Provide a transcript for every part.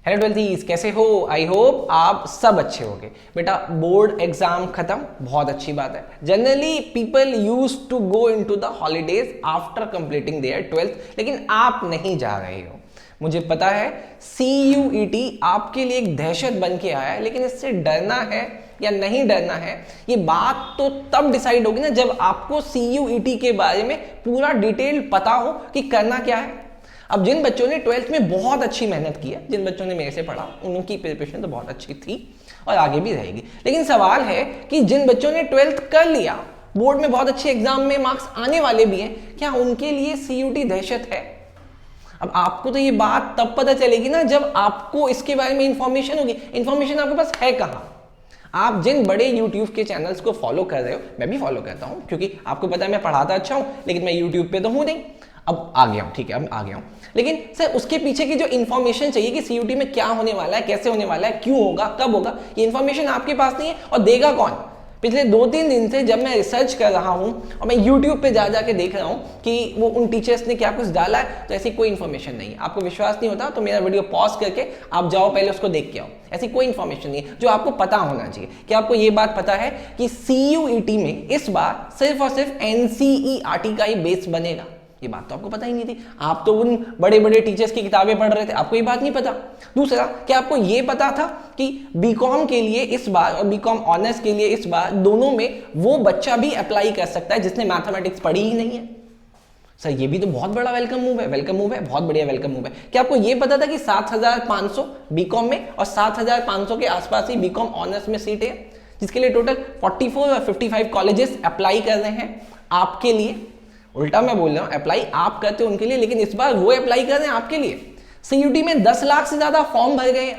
Hello ट्वेल्थीज, कैसे हो? I hope आप सब अच्छे होंगे। बेटा बोर्ड एग्जाम खत्म, बहुत अच्छी बात है। Generally people use to go into the holidays after completing their twelfth, लेकिन आप नहीं जा रहे हो। मुझे पता है CUET आपके लिए एक दहशत बन के आया है, लेकिन इससे डरना है या नहीं डरना है ये बात तो तब डिसाइड होगी ना जब आपको CUET के बारे में पूरा डिटेल पता हो कि करना क्या है। अब जिन बच्चों ने ट्वेल्थ में बहुत अच्छी मेहनत की है, जिन बच्चों ने मेरे से पढ़ा, उनकी प्रिपरेशन तो बहुत अच्छी थी और आगे भी रहेगी। लेकिन सवाल है कि जिन बच्चों ने ट्वेल्थ कर लिया, बोर्ड में बहुत अच्छे एग्जाम में मार्क्स आने वाले भी हैं, क्या उनके लिए CUET दहशत है? अब आपको तो ये बात तब पता चलेगी ना जब आपको इसके बारे में इंफॉर्मेशन होगी। इंफॉर्मेशन आपके पास है कहाँ? आप जिन बड़े YouTube के चैनल्स को फॉलो कर रहे हो, मैं भी फॉलो करता हूँ क्योंकि आपको पता है मैं पढ़ाता अच्छा हूँ, लेकिन मैं YouTube पे तो हूँ नहीं। अब आ गया हूँ, ठीक है, अब आ गया हूँ। लेकिन सर उसके पीछे की जो इन्फॉर्मेशन चाहिए कि CUET में क्या होने वाला है, कैसे होने वाला है, क्यों होगा, कब होगा, ये इन्फॉर्मेशन आपके पास नहीं है। और देगा कौन? पिछले 2-3 दिन से जब मैं रिसर्च कर रहा हूँ और मैं YouTube पे जा जाके देख रहा हूँ कि वो उन टीचर्स ने क्या कुछ डाला है, तो ऐसी कोई इन्फॉर्मेशन नहीं है। आपको विश्वास नहीं होता तो मेरा वीडियो पॉज करके आप जाओ, पहले उसको देख के आओ। ऐसी कोई इन्फॉर्मेशन नहीं है जो आपको पता होना चाहिए। क्या आपको ये बात पता है कि CUET में इस बार सिर्फ और सिर्फ NCERT का ही बेस बनेगा? ये बात तो आपको पता ही नहीं थी। आप तो उन बड़े बड़े टीचर्स की किताबें पढ़ रहे थे, आपको ये बात नहीं पता। दूसरा, क्या आपको ये पता था कि BCom के लिए इस बार और BCom ऑनर्स के लिए इस बार दोनों में वो बच्चा भी अप्लाई कर सकता है जिसने मैथमेटिक्स पढ़ी ही नहीं है? सर ये भी तो बहुत बड़ा वेलकम मूव है, वेलकम मूव है, बहुत बढ़िया वेलकम मूव है। क्या आपको ये पता था कि 7,500 BCom में और 7,500 के आसपास ही BCom ऑनर्स में सीट है, जिसके लिए टोटल 44 और 55 कॉलेजेस अप्लाई कर रहे हैं आपके लिए? उल्टा मैं बोल रहा हूं, अप्लाई आप करते हो उनके लिए, लेकिन इस बार वो अप्लाई कर रहे हैं आपके लिए। CUET में 10 लाख से ज्यादा फॉर्म भर गए हैं।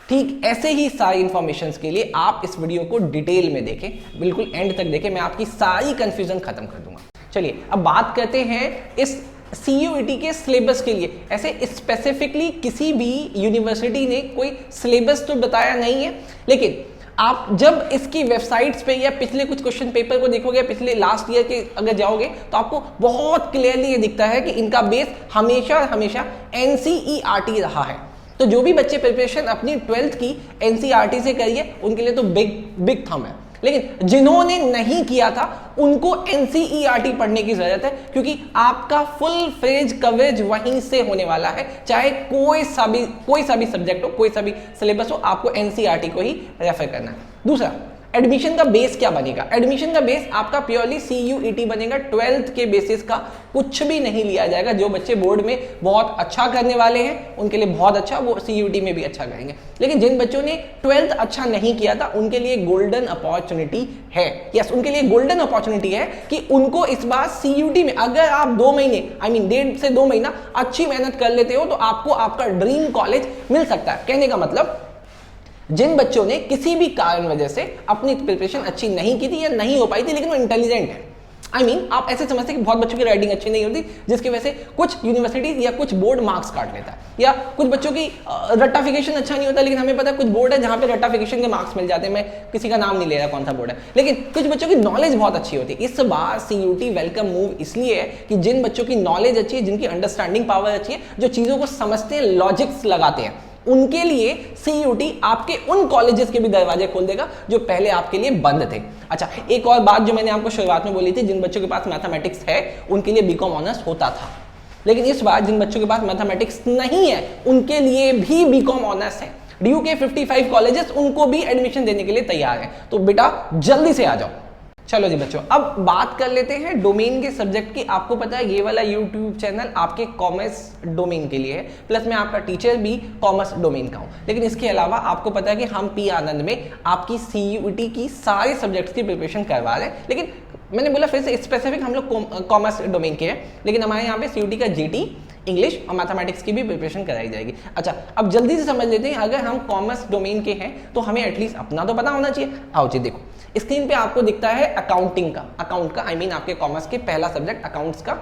ठीक ऐसे ही सारी इंफॉर्मेशन के लिए आप इस वीडियो को डिटेल में देखें, बिल्कुल एंड तक देखें, मैं आपकी सारी कंफ्यूजन खत्म कर दूंगा। चलिए अब बात करते हैं इस CUET के सिलेबस के लिए। ऐसे स्पेसिफिकली किसी भी यूनिवर्सिटी ने कोई सिलेबस तो बताया नहीं है, लेकिन आप जब इसकी वेबसाइट्स पे या पिछले कुछ क्वेश्चन पेपर को देखोगे, पिछले लास्ट ईयर के अगर जाओगे, तो आपको बहुत क्लियरली ये दिखता है कि इनका बेस हमेशा हमेशा NCERT रहा है। तो जो भी बच्चे प्रिपरेशन अपनी 12th की NCERT से करिए, उनके लिए तो बिग थम है। लेकिन जिन्होंने नहीं किया था उनको NCERT पढ़ने की जरूरत है, क्योंकि आपका फुल फ्लेज कवरेज वहीं से होने वाला है। चाहे कोई सा भी सब्जेक्ट हो, कोई सा भी सिलेबस हो, आपको NCERT को ही रेफर करना है। दूसरा, एडमिशन का बेस क्या बनेगा? एडमिशन का बेस आपका प्योरली CUET बनेगा। 12th के बेसिस का कुछ भी नहीं लिया जाएगा। जो बच्चे बोर्ड में बहुत अच्छा करने वाले हैं उनके लिए बहुत अच्छा, वो CUET में भी अच्छा करेंगे। लेकिन जिन बच्चों ने 12th अच्छा नहीं किया था उनके लिए गोल्डन अपॉर्चुनिटी है। यस, उनके लिए गोल्डन अपॉर्चुनिटी है कि उनको इस बार CUET में अगर आप 2 महीने 1.5 से 2 महीना अच्छी मेहनत कर लेते हो तो आपको आपका ड्रीम कॉलेज मिल सकता है। कहने का मतलब, जिन बच्चों ने किसी भी कारण वजह से अपनी प्रिपरेशन अच्छी नहीं की थी या नहीं हो पाई थी, लेकिन वो इंटेलिजेंट है, आप ऐसे समझते हैं कि बहुत बच्चों की राइटिंग अच्छी नहीं होती, जिसकी वजह से कुछ यूनिवर्सिटी या कुछ बोर्ड मार्क्स काट लेता है, या कुछ बच्चों की रट्टाफिकेशन अच्छा नहीं होता, लेकिन हमें पता है कुछ बोर्ड है जहां पे रट्टाफिकेशन के मार्क्स मिल जाते हैं। मैं किसी का नाम नहीं ले रहा कौन सा बोर्ड है, लेकिन कुछ बच्चों की नॉलेज बहुत अच्छी होती है। इस बार CUET वेलकम मूव इसलिए है कि जिन बच्चों की नॉलेज अच्छी है, जिनकी अंडरस्टैंडिंग पावर अच्छी है, जो चीजों को समझते हैं, लॉजिक्स लगाते हैं, उनके लिए CUET आपके उन कॉलेजेस के भी दरवाजे खोल देगा जो पहले आपके लिए बंद थे। अच्छा, एक और बात जो मैंने आपको शुरुआत में बोली थी, जिन बच्चों के पास मैथमेटिक्स है उनके लिए BCom ऑनर्स होता था, लेकिन इस बार जिन बच्चों के पास मैथमेटिक्स नहीं है उनके लिए भी BCom ऑनर्स है। DU के 55 कॉलेजेस उनको भी एडमिशन देने के लिए तैयार है। तो बेटा जल्दी से आ जाओ। चलो जी बच्चों, अब बात कर लेते हैं डोमेन के सब्जेक्ट की। आपको पता है ये वाला YouTube चैनल आपके कॉमर्स डोमेन के लिए है, प्लस मैं आपका टीचर भी कॉमर्स डोमेन का हूं। लेकिन इसके अलावा आपको पता है कि हम P आनंद में आपकी CUET की सारे सब्जेक्ट्स की प्रिपरेशन करवा रहे हैं। लेकिन मैंने बोला फिर से स्पेसिफिक हम लोग कॉमर्स डोमेन के हैं, लेकिन हमारे यहाँ पे CUET का GT, इंग्लिश और मैथमेटिक्स की भी प्रिपरेशन कराई जाएगी। अच्छा, अब जल्दी से समझ लेते हैं, अगर हम कॉमर्स डोमेन के हैं तो हमें एटलीस्ट अपना तो पता होना चाहिए। आओ जी देखो, स्क्रीन पे आपको दिखता है अकाउंटिंग का, आपके कॉमर्स के पहला सब्जेक्ट अकाउंट्स का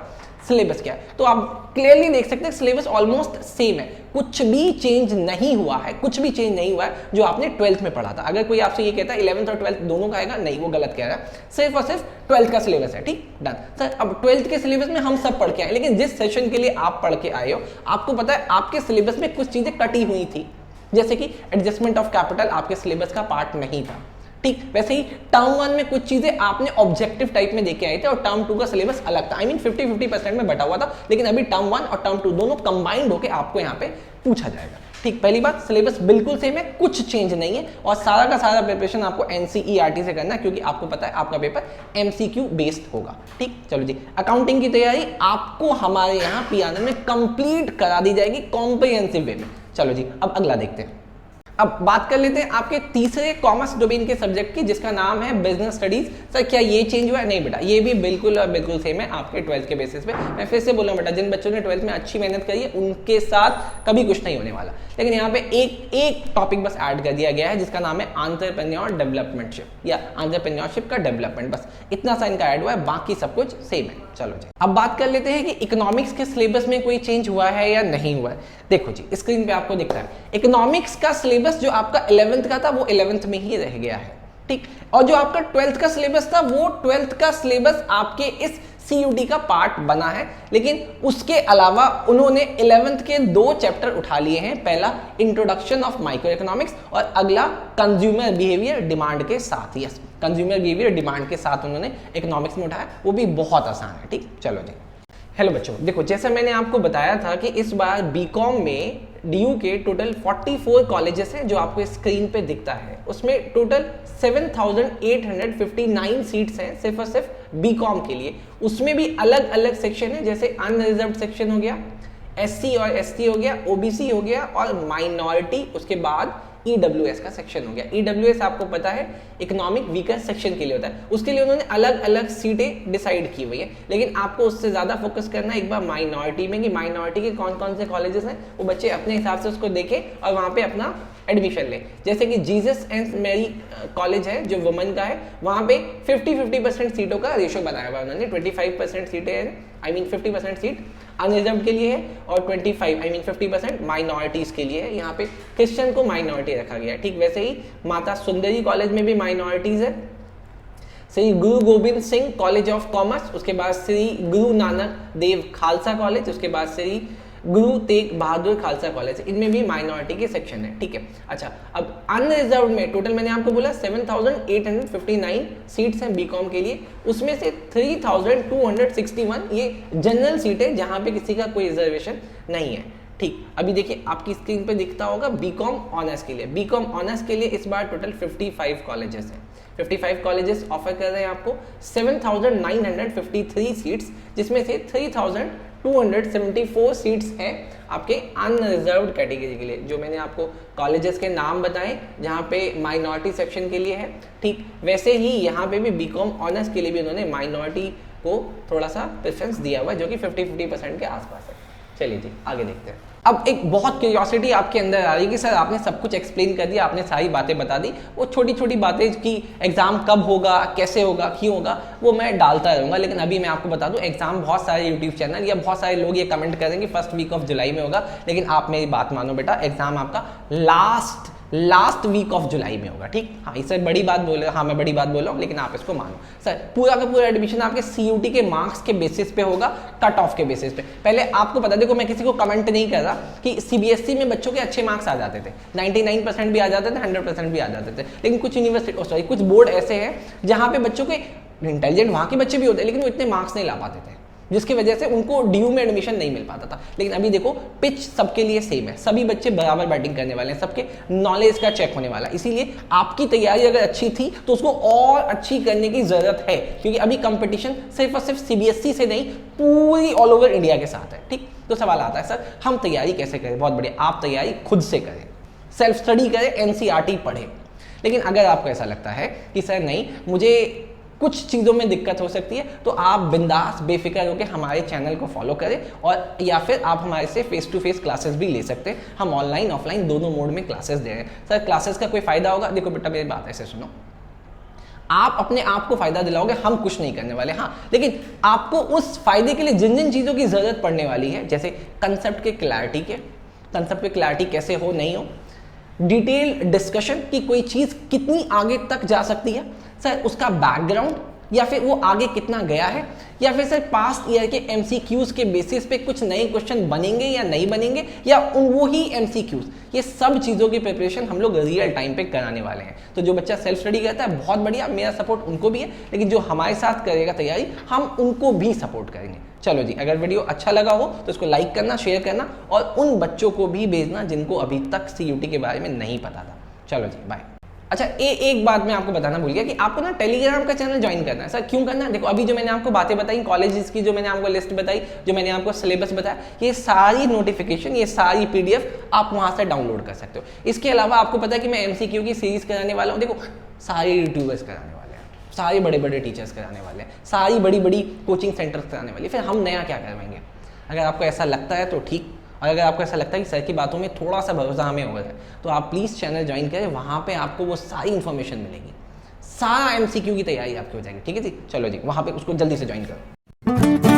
सिलेबस क्या है। तो आप क्लियरली देख सकते हैं सिलेबस ऑलमोस्ट सेम है, कुछ भी चेंज नहीं हुआ है, जो आपने 12th में पढ़ा था। अगर कोई आपसे ये कहता है 11th और 12th दोनों का आएगा, नहीं, वो गलत कह रहा है। सिर्फ और सिर्फ 12th का सिलेबस है। ठीक, डन सर। अब 12th के सिलेबस में हम सब पढ़ के आए, लेकिन जिस सेशन के लिए आप पढ़ के आए हो, आपको पता है आपके सिलेबस में कुछ चीजें कटी हुई थी। जैसे कि एडजस्टमेंट ऑफ कैपिटल आपके सिलेबस का पार्ट नहीं था, ठीक। वैसे ही टर्म 1 में कुछ चीजें आपने ऑब्जेक्टिव टाइप में देके आए थे और टर्म 2 का सिलेबस अलग था, आई मीन 50-50% में बटा हुआ था, लेकिन अभी टर्म 1 और टर्म 2 दोनों कंबाइंड होकर आपको यहाँ पे पूछा जाएगा, ठीक। पहली बात, सिलेबस बिल्कुल सेम है, कुछ चेंज नहीं है और सारा का सारा प्रिपरेशन आपको एनसीईआरटी से करना है, क्योंकि आपको पता है आपका पेपर एमसीक्यू बेस्ड होगा, ठीक। चलो जी, अकाउंटिंग की तैयारी आपको हमारे यहाँ पीआरएन में कंप्लीट करा दी जाएगी कॉम्प्रिहेंसिव वे में। चलो जी, अब अगला देखते हैं। अब बात कर लेते हैं आपके तीसरे कॉमर्स डोमेन के सब्जेक्ट की, जिसका नाम है बिजनेस स्टडीज। सर क्या ये चेंज हुआ है? नहीं बेटा, ये भी बिल्कुल और बिल्कुल सेम है आपके 12th के बेसिस पे। मैं फिर से बोल रहा हूं बेटा, जिन बच्चों ने 12th में अच्छी मेहनत करी है उनके साथ कभी कुछ नहीं होने वाला, लेकिन यहाँ पे एक टॉपिक बस ऐड कर दिया गया है जिसका नाम है एंटरप्रेन्योर डेवलपमेंटशिप या एंटरप्रेन्योरशिप का डेवलपमेंट, बस इतना सा इनका ऐड हुआ है, बाकी सब कुछ सेम है। चलो जी, अब बात कर लेते हैं कि इकोनॉमिक्स के सिलेबस में कोई चेंज हुआ है या नहीं हुआ है। देखो जी, स्क्रीन पे आपको दिख रहा है इकोनॉमिक्स का सिलेबस जो आपका 11th का था वो 11th में ही रह गया है, ठीक। और जो आपका 12th का सिलेबस था वो 12th का सिलेबस आपके इस CUT का पार्ट बना है, लेकिन उसके अलावा उन्होंने 11th के 2 चैप्टर उठा लिए हैं, पहला इंट्रोडक्शन ऑफ माइक्रो इकोनॉमिक्स और अगला कंज्यूमर बिहेवियर डिमांड के साथ। यस, कंज्यूमर बिहेवियर डिमांड के साथ उन्होंने इकोनॉमिक्स में उठाया, वो भी बहुत आसान है, ठीक। चलो जी, हेलो बच्चों, देखो जैसा मैंने आपको बताया था कि इस बार बीकॉम में DU के टोटल 44 कॉलेजेस हैं जो आपको स्क्रीन पे दिखता है, उसमें टोटल 7,859 सीट्स हैं सिर्फ और सिर्फ बीकॉम के लिए। उसमें भी अलग अलग सेक्शन है, जैसे अनरिजर्व्ड सेक्शन हो गया, SC और ST हो गया, OBC हो गया और माइनॉरिटी, उसके बाद EWS का सेक्शन हो गया। EWS आपको पता है इकोनॉमिक वीकर सेक्शन के लिए होता है, उसके लिए उन्होंने अलग अलग सीटें डिसाइड की हुई है, लेकिन आपको उससे ज्यादा फोकस करना है एक बार माइनॉरिटी में कि माइनॉरिटी के कौन कौन से कॉलेजेस हैं, वो बच्चे अपने हिसाब से उसको देखें और वहाँ पे अपना एडमिशन ले। जैसे कि जीसस एंड मैरी कॉलेज है जो वुमेन का है, वहाँ पे 50-50% सीटों का रेशो बनाया हुआ है उन्होंने। 25% सीटें हैं, आई मीन 50% सीट अनरिजर्व्ड के लिए है और 50% माइनॉरिटीज के लिए है। यहाँ पे क्रिश्चियन को माइनॉरिटी रखा गया है, ठीक। वैसे ही माता सुंदरी कॉलेज में भी माइनॉरिटीज है, श्री गुरु Govind Singh college of commerce, उसके बाद श्री गुरु नानक देव खालसा कॉलेज, उसके बाद श्री गुरु तेग बहादुर खालसा कॉलेज, इनमें भी माइनॉरिटी के सेक्शन है, ठीक है। अच्छा, अब अनरिजर्व्ड में टोटल मैंने आपको बोला 7,859 सीट्स हैं बीकॉम के लिए, उसमें से 3,261 ये जनरल सीट है जहां पे किसी का कोई रिजर्वेशन नहीं है, ठीक। अभी देखिए आपकी स्क्रीन पे दिखता होगा बीकॉम ऑनर्स के लिए। बीकॉम ऑनर्स के लिए इस बार टोटल 55 कॉलेजेस हैं, 55 कॉलेजेस ऑफर कर रहे हैं आपको 7,953 सीट्स, जिसमें से 3,274 सीट्स हैं आपके अनरिजर्व्ड कैटेगरी के लिए। जो मैंने आपको कॉलेजेस के नाम बताए जहाँ पे माइनॉरिटी सेक्शन के लिए है, ठीक। वैसे ही यहाँ पे भी बीकॉम ऑनर्स के लिए भी उन्होंने माइनॉरिटी को थोड़ा सा प्रेफरेंस दिया हुआ है, जो कि 50-50% के आसपास है। चलिए जी, आगे देखते हैं। अब एक बहुत क्यूरियोसिटी आपके अंदर आ रही है कि सर आपने सब कुछ एक्सप्लेन कर दिया, आपने सारी बातें बता दी, वो छोटी छोटी बातें कि एग्जाम कब होगा, कैसे होगा, क्यों होगा, वो मैं डालता रहूंगा। लेकिन अभी मैं आपको बता दूं, एग्जाम बहुत सारे यूट्यूब चैनल या बहुत सारे लोग ये कमेंट करेंगे फर्स्ट वीक ऑफ जुलाई में होगा, लेकिन आप मेरी बात मानो बेटा, एग्जाम आपका लास्ट वीक ऑफ जुलाई में होगा, ठीक। हाँ, इससे बड़ी बात बोल रहा, हाँ मैं बड़ी बात बोल रहा हूँ, लेकिन आप इसको मानो। सर पूरा का पूरा एडमिशन आपके CUT के मार्क्स के बेसिस पे होगा, कट ऑफ के बेसिस पे। पहले आपको पता, देखो मैं किसी को कमेंट नहीं कर रहा कि CBSE में बच्चों के अच्छे मार्क्स आ जाते थे, 99% भी आ जाते थे, 100% भी आ जाते थे, लेकिन कुछ यूनिवर्सिटी सॉरी कुछ बोर्ड ऐसे हैं जहाँ पे बच्चों के इंटेलिजेंट वहाँ के बच्चे भी होते हैं, लेकिन वो इतने मार्क्स नहीं ला पाते थे, जिसकी वजह से उनको DU में एडमिशन नहीं मिल पाता था। लेकिन अभी देखो पिच सबके लिए सेम है, सभी बच्चे बराबर बैटिंग करने वाले हैं, सबके नॉलेज का चेक होने वाला है। इसीलिए आपकी तैयारी अगर अच्छी थी तो उसको और अच्छी करने की जरूरत है, क्योंकि अभी कंपटीशन सिर्फ और सिर्फ CBSE से नहीं, पूरी ऑल ओवर इंडिया के साथ है, ठीक। तो सवाल आता है सर हम तैयारी कैसे करें? बहुत बढ़िया, आप तैयारी खुद से करें, सेल्फ स्टडी करें, NCERT पढ़ें। लेकिन अगर आपको ऐसा लगता है कि सर नहीं, मुझे कुछ चीज़ों में दिक्कत हो सकती है, तो आप बिंदास बेफिक्र होकर हमारे चैनल को फॉलो करें, और या फिर आप हमारे से फेस टू फेस क्लासेस भी ले सकते हैं। हम ऑनलाइन ऑफलाइन दोनों मोड में क्लासेस दे रहे हैं। सर क्लासेस का कोई फायदा होगा? देखो बेटा मेरी बात ऐसे सुनो, आप अपने आप को फायदा दिलाओगे, हम कुछ नहीं करने वाले, हाँ, लेकिन आपको उस फायदे के लिए जिन जिन चीज़ों की जरूरत पड़ने वाली है, जैसे कंसेप्ट के क्लैरिटी कैसे हो नहीं हो, डिटेल डिस्कशन कि कोई चीज़ कितनी आगे तक जा सकती है, सर उसका बैकग्राउंड, या फिर वो आगे कितना गया है, या फिर सर पास्ट ईयर के एमसीक्यूज के बेसिस पे कुछ नए क्वेश्चन बनेंगे या नहीं बनेंगे, या वो ही एमसीक्यूज, ये सब चीज़ों की प्रिपरेशन हम लोग रियल टाइम पे कराने वाले हैं। तो जो बच्चा सेल्फ स्टडी करता है बहुत बढ़िया, मेरा सपोर्ट उनको भी है, लेकिन जो हमारे साथ करेगा तैयारी हम उनको भी सपोर्ट करेंगे। चलो जी, अगर वीडियो अच्छा लगा हो तो इसको लाइक करना, शेयर करना और उन बच्चों को भी भेजना जिनको अभी तक सीयूटी के बारे में नहीं पता था। चलो जी, बाय। अच्छा, एक बात मैं आपको बताना भूल गया कि आपको ना टेलीग्राम का चैनल ज्वाइन करना है। सर क्यों करना है? देखो, अभी जो मैंने आपको बातें बताई, कॉलेजेस की जो मैंने आपको लिस्ट बताई, जो मैंने आपको सिलेबस बताया, ये सारी नोटिफिकेशन, ये सारी पीडीएफ आप वहां से डाउनलोड कर सकते हो। इसके अलावा आपको पता है कि मैं एमसीक्यू की सीरीज कराने वाला हूँ। देखो, सारे यूट्यूबर्स कराने वाले हैं, सारे बड़े बड़े टीचर्स कराने वाले हैं, सारी बड़ी बड़ी कोचिंग सेंटर्स कराने वाले, फिर हम नया क्या करवाएंगे? अगर आपको ऐसा लगता है तो ठीक, और अगर आपको ऐसा लगता है कि सर की बातों में थोड़ा सा भरोसा हमें हो रहा है, तो आप प्लीज़ चैनल ज्वाइन करें, वहाँ पे आपको वो सारी इन्फॉर्मेशन मिलेगी, सारा एमसीक्यू की तैयारी आपकी हो जाएगी। ठीक है जी, चलो जी, वहाँ पे उसको जल्दी से ज्वाइन करो।